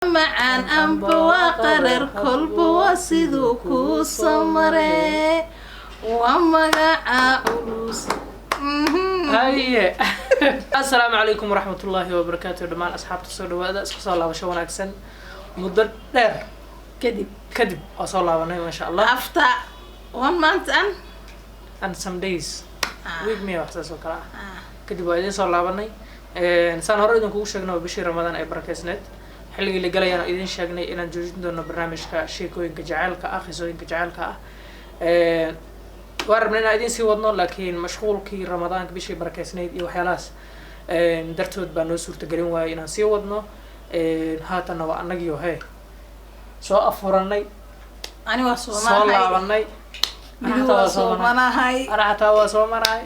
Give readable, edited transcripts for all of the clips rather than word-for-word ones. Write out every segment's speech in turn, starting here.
معان أنبوا قرر كلبوا سيدو كوسمرة ومجا عروس. هاي السلام عليكم ورحمة الله وبركاته. دمان أصحاب تصور وهذا صلى الله وشون أحسن مدر دير كذب أصلى الله ونعم ما شاء الله. After 1 month and some days week me وحساس وكلا كذب وعدين صلى الله ونعم إنسان هرب إذا كوش شجنا وبشير رمضان أي بركة سنة حلقة اللي قال أنا إذا شجنا إن جوجين دون برنامج كشيكوين كجعل كأخي سوين كجعل كأ واربنا إذا سوينا لكن مشغول كي رمضان كبشير بركة سنة يوحيلاس درتود بنوسور تجرين وإن سوينا هاتنا وأنجيو هاي سو أفورناي أنا وصوما صلاة أنا وصوما هاي أنا حتى وصوما هاي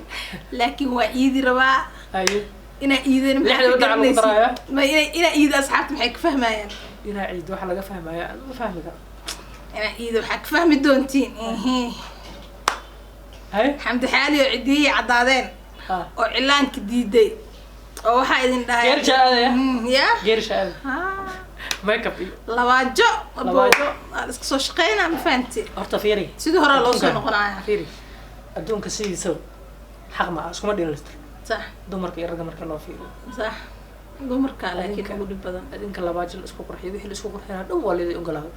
لكن وعيد ربع أيوه إنا عيد لحد ودع القطرايا ما إنا عيد أصحاب محك فهمها يعني إنا عيد واحد لقى فهمها يعني ما فهمها إنا عيد وحك فهم الدونتين هاي حمد حالي وعدي عضادين وعلان كديدي oo waxa idin dhahay geer shaada make up labajo iska soo shaqeynaa ma fahanti horta fiiri sidii hore loo soo noqonaaya fiiri adduunka sidiisa xaq ma iskuma dheelista sax dumarka iyo ragga marka loo fiiriyo sax dumarka laakiin ugu dhib badan adinka labajo isku qurxiyo wixii isku qurxinaa dhan waa leeyahay ogolaado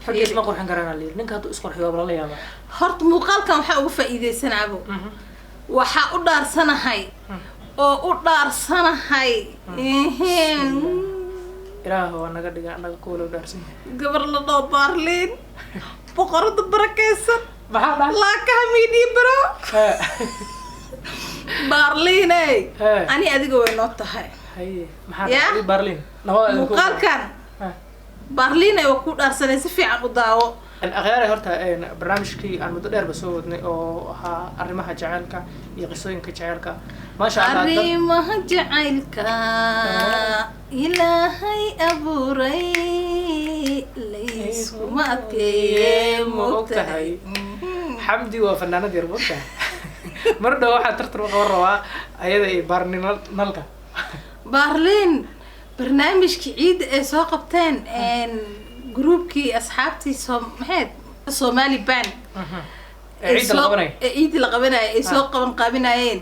ragga isma qurxin karaan leeyahay ninka haduu isku qurxiyo wala la yaaba horta muuqaalkan waxa ugu faa'iideysanaabo waxa u dhaarsanahay oo u dhaarsanahay ilaahu waa naga dhiga anaga kuwala u dhaarsan gabar la dhoo baarliin boqorada barakeysan maxaa laakaha miidii baro baarliiney ani adiga way noo tahay haye maxaa baarliin muuqaalkan baarliiney waa ku dhaarsanay si fiican u daawo الأخيار هرتا برنامجكي عن مدة بسودني أو ها أرمها جعلك يقصين كجعلك ما شاء الله أرمها جعلك إلهي أبو ري ليس ماكي مكتهي حمدي وفنانة ديربوكا مرة واحد ترتر وروا أيضا بارلين نلقى بارلين برنامجكي عيد ساقبتين جروبكي أصحابتي سومالي بان عيد القبناء سوق قابناين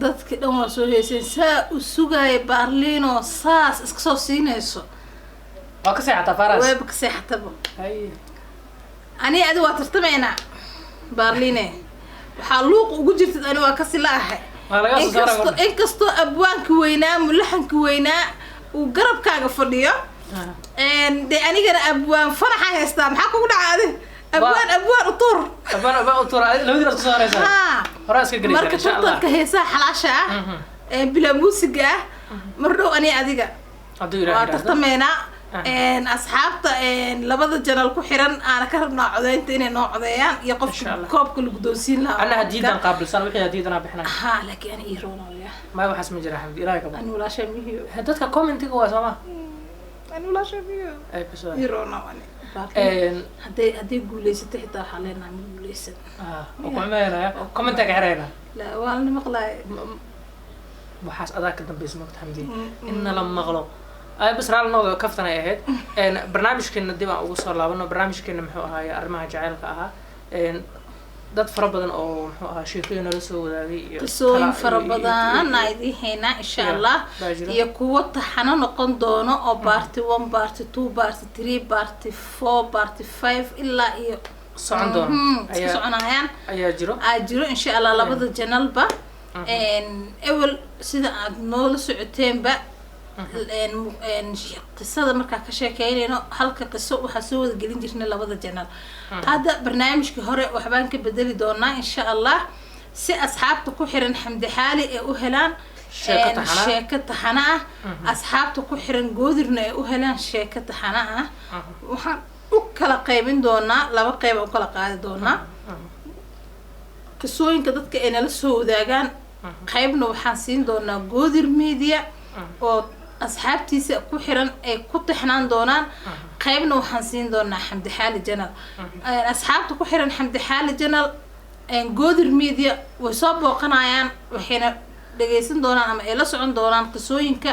dadka dhan waa soo heeseen saa u sugay baarliino saas iska soo siinayso waa ka seexata faras way ka seexata ani adi waa tartamayna baarliine waxa luuq ugu jirtid ani waa ka silaahay inkastoo abwaanka weynaa mulaxanka weynaa uu garabkaaga fadhiyo de anigana abwaan faraxa haystaa maxaa kugu dhacay abwaan utur labadii raad ku soo haraysaa hore iska galaysaa marka tartanka heesaha xalaasha ah bila muusiga mar dhow ani adiga waa tartameynaa asxaabta labada janal ku xiran aan ka rabnaa codeynta inay noo codeeyaan iyo qofka koobka lagu doonsiin lahaa ana hadiidan qaabilsan wixii hadiidan bixinay laakiin ani iroonaya ma waxas ma jira xamdi ilaahay ka baa ani wala shay mihiyo dadka commentiga waa sama أنا ولا شيء فيه. أي بس. يرونا واني. هدي قوليسة تحت حالنا من قوليسة. وكمان يا كومنتك حرينا. لا والله مقلاي. بحاس أذاك الدم باسمك حمدي. إن لما غلط. أي بس رأى النوع كفتنا يا هيد. إن برنامج كنا ديما وصل لابنا برنامج كنا محوها هاي أرمها جعل كها. إن dad fara badan oo muxuu ahaa sheekooyin la soo wadaagay iyo qisooyin fara badan aydi heena insha Allah iyo kuwa taxana noqon doono oo party 1 party 2 party 3 party 4 party 5 ilaa iyo socon doono ayaa soconayaan ayaa jiro insha Allah labada janalba awal sida aad noola socoteenba qisada markaa ka sheekeynayno halka qiso waxa soo wada gelin jirnay labada janal hadda barnaamijka hore waxbaan ka bedeli doonaa insha Allah si asxaabta ku xiran xamdi xaali ee u helaan sheeko taxana ah asxaabta ku xiran goodirna ee u helaan sheeko taxana ah waxaan u kala qaybin doonaa laba qayb u kala qaadi doonaa qisooyinka dadka ay nala soo wadaagaan qaybna waxaan siin doonaa goodir media oo asxaabtiisa ku xiran ay ku taxnaan doonaan qaybna waxaan siin doonaa xamdi xaali janal asxaabta ku xiran xamdi xaali janal goodir media way soo booqanayaan waxayna dhageysan doonaan ama ay la socon doonaan qisooyinka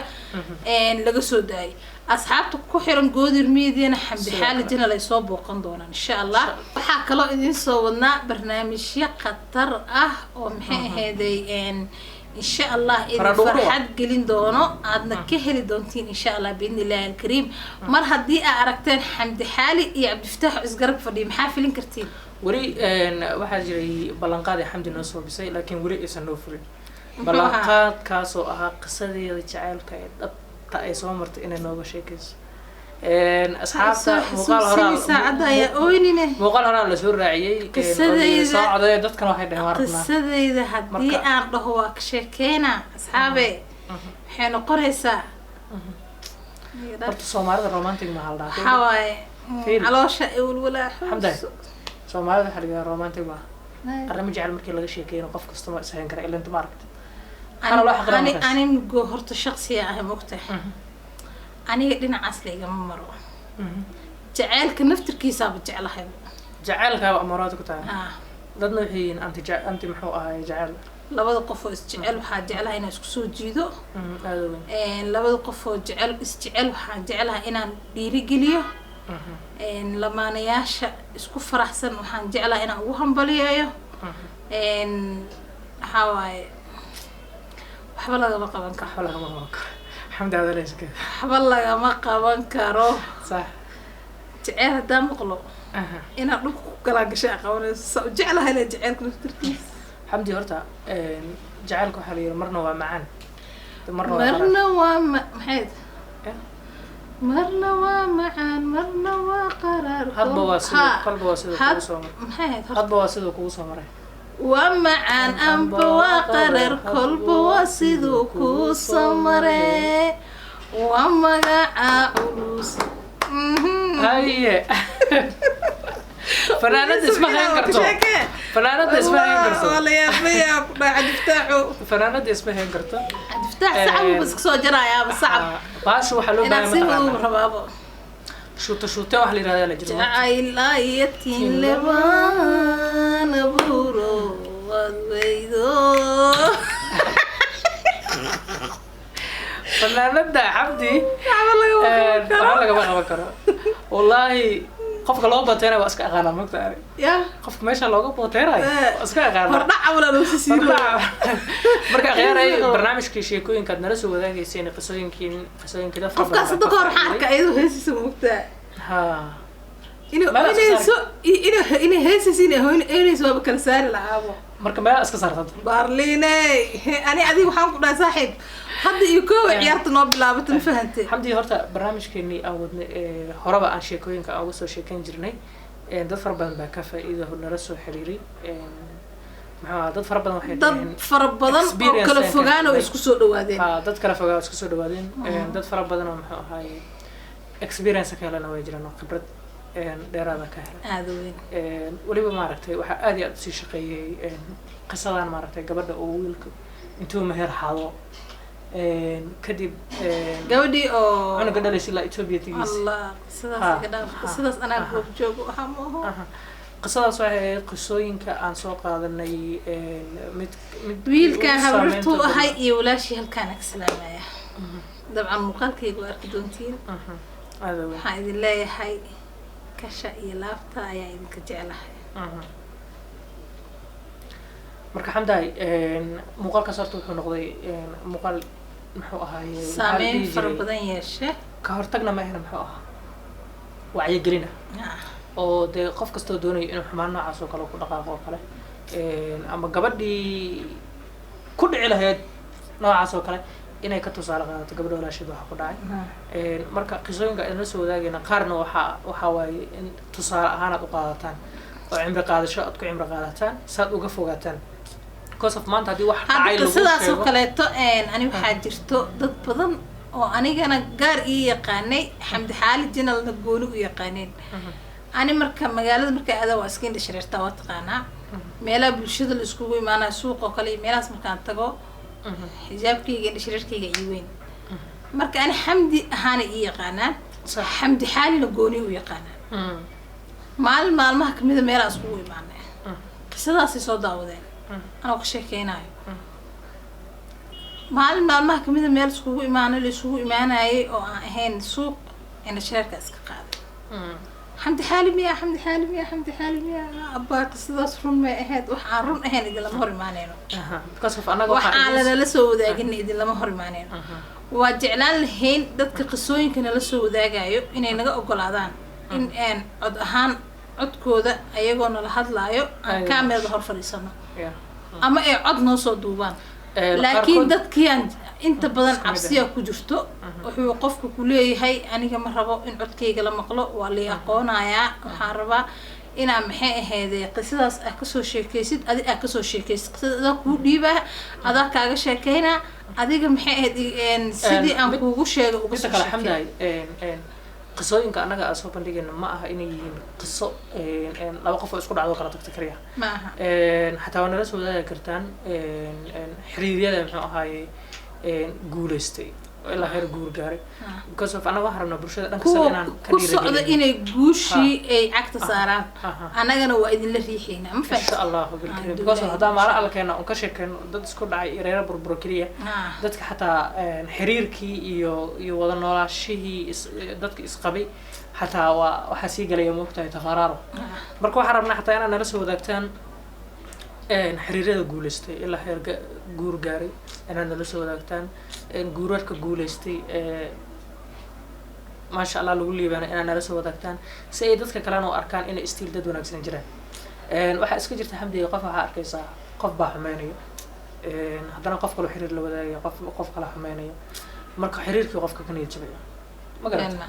laga soo daayay asxaabta ku xiran goodir meediana xamdi xaali jinal ay soo booqan doonaan insha Allah waxaa kaloo idin soo wadnaa barnaamijyo khatar ah oo maxay ahaydey إن شاء الله إذا فرحت قلين دونه عادنا كهلي دونتين إن شاء الله بإذن الله الكريم مرة دي أعرقتين حمد حالي يا عبد الفتاح إسقرب فدي محافلين كرتين وري واحد جري بلنقاد حمد النصر بسي لكن وري إسنو فري بلنقاد كاسو قصدي جعل كايد تأي صومرت إن نوبة شيكس أصحاب مقال هرا ساعدها يا أوينينه مقال هرا لسور راعي قصدي ساعدها دت كانوا واحد هارتنا قصدي إذا هدي أرده هو كشكينا أصحابي حين قريسة قلت سومارد الرومانتيك محل ده حواي على شيء ولا حمدا سومارد حريقة الرومانتيك ما الرمي جعل مركي لغا شيكين وقف كستمر سهين كرا إلا أنت ماركت أنا نقول هرت الشخصية أهم مقتح أنا لنا عسلي قام مرة جعلك نفتر كيسا بجعلها جعلك أماراتك تعال ضدنا الحين أنت محوقها جعل لبعض قفوا استجعل وحد جعلها إن اسكسو جيدو لبعض قفوا جعل استجعل وحد جعلها إن بيرجليه لما نياش اسكو فرح سن وحد جعلها إن وهم بليه حواي حبلا ما قبان حبلا ما قبان الحمد لله ليش كده حبلا ما قبان كارو صح جعل هذا مقلو إن أروح كلا قشة قوانين جعلها إلى جعلك نفتركيس حمدي هرتا جعلك حرير مرنا ومعان مرنا ومحيد مرنا ومعان مرنا وقرار قلب واسد قلب واسد كوسمر ومعان أنب وقرار قلب واسد كوسمر ومقع عروس هاي فنانة اسمها هنكرتو فنانة اسمها هنكرتو والله يا بيا بعد افتحوا فنانة اسمها هنكرتو عاد افتح صعب بس كسو جرا يا صعب باشو حلو باي مثلا بابا شوطة واحد اللي رايح لجرا عيلا يتين لبان بورو ويدو فنانة دا عبدي والله ما بكره والله qofka loo bateeray waa iska aqaana magtaari qofka meesha looga bateeray waa iska aqaana hordhac wala loo siisiyo marka qeyray barnaamijkii sheekooyinka nala soo wadaagaysay qisooyinkii dad qofka sadoo hor xarka ayuu heesiso mugtaa ha ina heesisiin inayso waa kala saari lahaabo marka meel iska saartad barlinay ani adiga waxaan ku dhahay saaxiib hadda iyo koow ciyaarta noo bilaabatay ma fahantay xamdi horta barnaamijkeeni aan wadnay horaba aan sheekooyinka aan uga soo sheekan jirnay dad fara badan baa ka faa'iido nala soo xiriiray maxaa dad fara badan waxay dad fara badan oo kala fogaan oo isku soo dhawaadeen dad kala fogaan oo isku soo dhawaadeen dad fara badan oo maxaa ahaay experience ka helana way jiraan khibrad dheeraada ka helay aad weyn waliba maaragtay waxa aad iyo aad u sii shaqeeyay qisadan maaragtay gabadha oo wiilka intuu meher xado kadib gabadhii oo ana gadhalaysi la Ethiopia tigiis Allah sidaas anaa goob joogo waxa ma aha qisadaas waxay qisooyinka aan soo qaadanay mid wiilkan habartu ahay iyo walaashii halkaan ag salaamaya dabcan muuqaalkaygu arki doontiin waxaan idin leeyahay kasha iyo laabta ayaa idinka jeclahay marka xamdaay muuqaalkaas horta wuxuu noqday muuqaal muxuu ahaayey saameyn fara badan yeeshe ka hortagna ma ahna muxuu ahaa wacyigelina oo dee qof kastoo doonayo inuu xumaan noocaas oo kale ku dhaqaaqo oo kale ama gabadhii ku dhici lahayd noocaas oo kale inay ka tusaale qaadato gabadha walaasheed waxa ku dhacay marka qisooyinka aan la soo wadaagayna qaarna waxa waaye in tusaale ahaan aad u qaadataan oo cimri qaadasho aad ku cimri qaadataan saad uga fogaataan because of maanta haddii wax dhacay lagu sidaas oo kaleeto ani waxaa jirto dad badan oo anigana gaar ii yaqaanay xamdi xaali jinalna gooni u yaqaaneen ani marka magaalada marka aada waa iska indhashareertaa waa taqaanaa meelaha bulshada la iskugu imaanaya suuq oo kale iyo meelahaas markaan tago xijaabkayga indhashareerkayga ii weyn marka ani xamdi ahaana ii yaqaanaan xamdi xaalina gooni u yaqaanaan maalin maalmaha kamida meelaha iskugu imaanay qisadaasay soo daawadeen anoo ka sheekeynayo maalin maalmaha kamida meel iskugu imaanay la isugu imaanayay oo aan ahayn suuq ina sheerka iska qaaday xamdi xaalimiya xamdi xaalimiya xamdi xaalimiya abaa qisadaas run may ahayd wax aan run ahayn idin lama hor imaanayno because of anaga wax aan lala soo wadaagin idin lama hor imaanayno waa jeclaan lahayn dadka qisooyinka nala soo wadaagayo inay naga ogolaadaan in aan cod ahaan codkooda ayagoo nala hadlaayo aan kaamirada hor fadhiisano ama ay cod noo soo duubaan laakiin dadkii aan inta badan cabsiya ku jirto wuxuu qofku ku leeyahay aniga ma rabo in codkayga la maqlo waa la aqoonayaa waxaan rabaa inaa maxay ahayd qisadaas aad kasoo sheekaysid adi aad kasoo sheekaysid qisada kuu dhiibaa adaa kaaga sheekaynaa adiga maxay ahayd sidii aan kuugu sheegay ugu soo sheekay qisooyinka anaga aan soo bandhigayno ma aha inay yihiin qiso laba qof oo isku dhacdo kala tagta kaliya ma aha xataa waa nala soo wadaagi kartaan xiriiryada muxuu ahaaye guulaystay ilaa heer guur gaaray because of anaga waxaan rabnaa bulshada dhanka sare inaan ka dhiirigelino ku socda inay guushii ay cagta saaraan anagana waa idinla riixaynaa ma fahamtay insha Allah bilkariim because of hadaa maala alkeena oo ka sheekeen dad isku dhacay reer burbur kaliya dadka xataa xiriirkii iyo wada noolaashihii dadka isqabay xataa waxa sii galaya moogtahay tafaaraaro marka waxaan rabnaa xataa inaan nala soo wadaagtaan xiriirada guulaystay ilaa heer guur gaaray inaan nala soo wadaagtaan guurarka guulaystay maasha Allah lagu liibaana inaan nala soo wadaagtaan si ay dadka kalena u arkaan inay istiil dad wanaagsan jiraan waxaa iska jirta xamdiga qof waxaa arkaysaa qof baa xumaynayo haddana qof kale xiriir la wadaagayo qof kale xumaynayo marka xiriirkii qofka ka niyad jabaya ma garata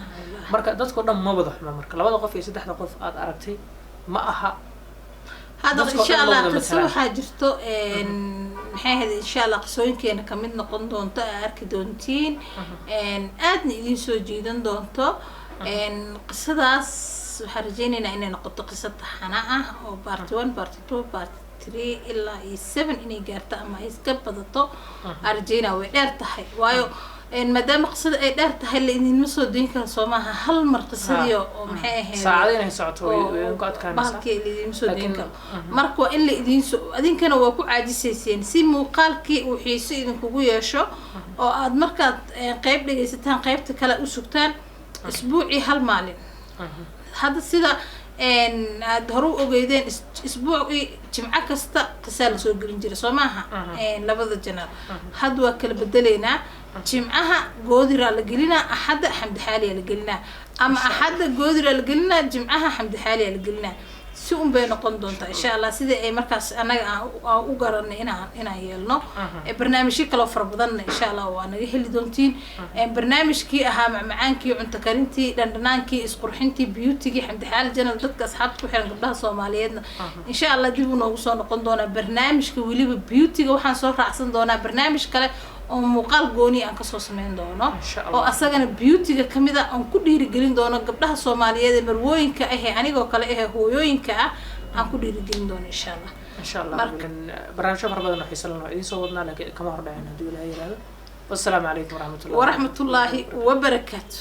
marka dadkoo dhan ma wada xuma marka labada qof iyo saddexda qof aad aragtay ma aha هذا إن شاء الله قصة حاجته maxay ahayd insha Allah qisooyinkeena kamid noqon doonto arki doontiin aadna idin soo jiidan doonto qisadaas waxaan rajaynaynaa inay noqoto qiso taxana ah oo part 1 part 2 part 3 ilaa 7 inay gaarto ama ay iska badato arjayna way dheer tahay waayo maadaama qisada ay dheer tahay la idinma soo deyn karo Soomaha hal mar qisadii oo maxay ahayd saacad inay socoto way ku adkaanaysaa balkii la idin soo deyn karo marka waa in la idin soo adinkana waa ku caajisayseen si muuqaalkii uu xiiso idin kugu yeesho oo aad markaad qayb dhageysataan qaybta kale u sugtaan isbuucii hal maalin hadda sida aad hore u ogeydeen isbuucii jimco kasta qisa la soo gelin jiray Soomaha labada janaal had waa kala bedeleynaa jimcaha goodira la gelinaa axada xamdi xaaliya la gelinaa ama axada goodira la gelinaa jimcaha xamdi xaaliya la gelinaa si un bay noqon doontaa insha Allah sida ay markaas anaga aan u garanay inaan yeelno barnaamijyo kale fara badan insha Allah waa naga heli doontiin barnaamijkii ahaa macmacaankii cunto karintii dhandhanaankii isqurxintii beauty-gii xamdi xaali janal dadka asxaabta ku xiran gabdhaha Soomaaliyeedna insha Allah dib u noogu soo noqon doona barnaamijka waliba beauty-ga waxaan soo raacsan doonaa barnaamij kale oo muuqaal gooni aan ka soo sameyn doono oo asagana beauty-ga kamida aan ku dhiirigelin doono gabdhaha Soomaaliyeed ee marwooyinka ah anigoo kale ah hooyooyinka ah aan ku dhiirigelin doono insha Allah barnaamijyo fara badan oo xiiso leh oo idin soo wadnaa laakiin kama hordhacin hadii Ilaahay yiraahdo wassalamu alaykum wa rahmatullahi wa barakatuh